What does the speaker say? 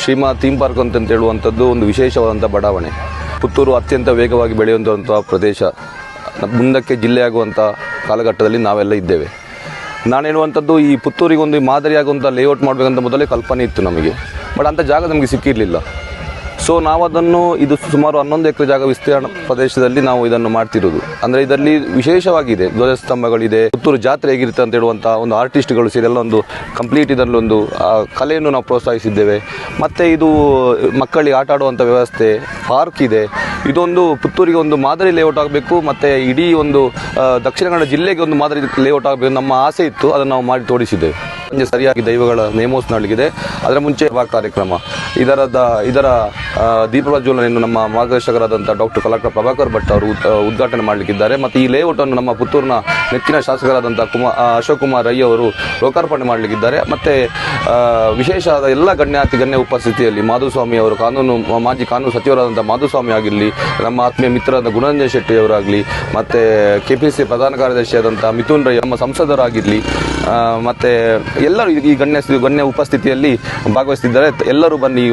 ಶ್ರೀಮಾ theme park ಅಂತ ಹೇಳುವಂಥದ್ದು ಒಂದು ವಿಶೇಷವಾದಂಥ ಬಡಾವಣೆ. ಪುತ್ತೂರು ಅತ್ಯಂತ ವೇಗವಾಗಿ ಬೆಳೆಯುವಂಥ ಪ್ರದೇಶ. ಮುಂದಕ್ಕೆ ಜಿಲ್ಲೆಯಾಗುವಂಥ ಕಾಲಘಟ್ಟದಲ್ಲಿ ನಾವೆಲ್ಲ ಇದ್ದೇವೆ. ನಾನು ಹೇಳುವಂಥದ್ದು ಈ ಪುತ್ತೂರಿಗೊಂದು ಮಾದರಿಯಾಗುವಂಥ ಲೇಔಟ್ ಮಾಡಬೇಕಂತ ಮೊದಲೇ ಕಲ್ಪನೆ ಇತ್ತು ನಮಗೆ. ಬಟ್ ಅಂಥ ಜಾಗ ನಮಗೆ ಸಿಕ್ಕಿರಲಿಲ್ಲ. ಸೊ ನಾವು ಅದನ್ನು ಇದು ಸುಮಾರು 11 ಎಕರೆ ಜಾಗ ವಿಸ್ತೀರ್ಣ ಪ್ರದೇಶದಲ್ಲಿ ನಾವು ಇದನ್ನು ಮಾಡ್ತಿರೋದು. ಅಂದರೆ ಇದರಲ್ಲಿ ವಿಶೇಷವಾಗಿದೆ, ಧ್ವಜಸ್ತಂಭಗಳಿದೆ, ಪುತ್ತೂರು ಜಾತ್ರೆ ಹೇಗಿರುತ್ತೆ ಅಂತ ಹೇಳುವಂಥ ಒಂದು ಆರ್ಟಿಸ್ಟ್ಗಳು ಸೇರಿಲ್ಲ ಒಂದು ಕಂಪ್ಲೀಟ್ ಇದರಲ್ಲಿ ಒಂದು ಕಲೆಯನ್ನು ನಾವು ಪ್ರೋತ್ಸಾಹಿಸಿದ್ದೇವೆ. ಮತ್ತು ಇದು ಮಕ್ಕಳಿಗೆ ಆಟ ಆಡುವಂಥ ವ್ಯವಸ್ಥೆ, ಪಾರ್ಕ್ ಇದೆ. ಇದೊಂದು ಪುತ್ತೂರಿಗೆ ಒಂದು ಮಾದರಿ ಲೇಔಟ್ ಆಗಬೇಕು ಮತ್ತು ಇಡೀ ಒಂದು ದಕ್ಷಿಣ ಕನ್ನಡ ಜಿಲ್ಲೆಗೆ ಒಂದು ಮಾದರಿ ಲೇಔಟ್ ಆಗಬೇಕು ನಮ್ಮ ಆಸೆ ಇತ್ತು. ಅದನ್ನು ನಾವು ಮಾಡಿ ತೋರಿಸಿದ್ದೇವೆ. ಸರಿಯಾಗಿ ದೈವಗಳ ನೇಮೋತ್ಸವ ನಡೆದಿದೆ. ಅದರ ಮುಂಚೆ ಕಾರ್ಯಕ್ರಮ ಇದರ ದೀಪ ಪ್ರಜ್ವಲನೆಯನ್ನು ನಮ್ಮ ಮಾರ್ಗದರ್ಶಕರಾದಂಥ ಡಾಕ್ಟರ್ ಕಲಾಕರ ಪ್ರಭಾಕರ್ ಭಟ್ ಅವರು ಉದ್ಘಾಟನೆ ಮಾಡಲಿಕ್ಕಿದ್ದಾರೆ. ಮತ್ತು ಈ ಲೇಔಟನ್ನು ನಮ್ಮ ಪುತ್ತೂರಿನ ನೆಚ್ಚಿನ ಶಾಸಕರಾದಂಥ ಅಶೋಕ್ ಕುಮಾರ್ ರೈ ಅವರು ಲೋಕಾರ್ಪಣೆ ಮಾಡಲಿಕ್ಕಿದ್ದಾರೆ. ಮತ್ತು ವಿಶೇಷ ಆದ ಎಲ್ಲ ಗಣ್ಯ ಉಪಸ್ಥಿತಿಯಲ್ಲಿ ಮಾಧುಸ್ವಾಮಿ ಅವರು ಮಾಜಿ ಕಾನೂನು ಸಚಿವರಾದಂಥ ಮಾಧುಸ್ವಾಮಿ ಆಗಿರಲಿ, ನಮ್ಮ ಆತ್ಮೀಯ ಮಿತ್ರರಾದ ಗುಣರಂಜನ್ ಶೆಟ್ಟಿ ಅವರಾಗಲಿ, ಮತ್ತು KPC ಪ್ರಧಾನ ಕಾರ್ಯದರ್ಶಿಯಾದಂಥ ಮಿಥುನ್ ರೈ, ನಮ್ಮ ಸಂಸದರಾಗಿರಲಿ, ಮತ್ತು ಎಲ್ಲರೂ ಈ ಗಣ್ಯ ಉಪಸ್ಥಿತಿಯಲ್ಲಿ ಭಾಗವಹಿಸುತ್ತಿದ್ದಾರೆ. ಎಲ್ಲರೂ ಬನ್ನಿ.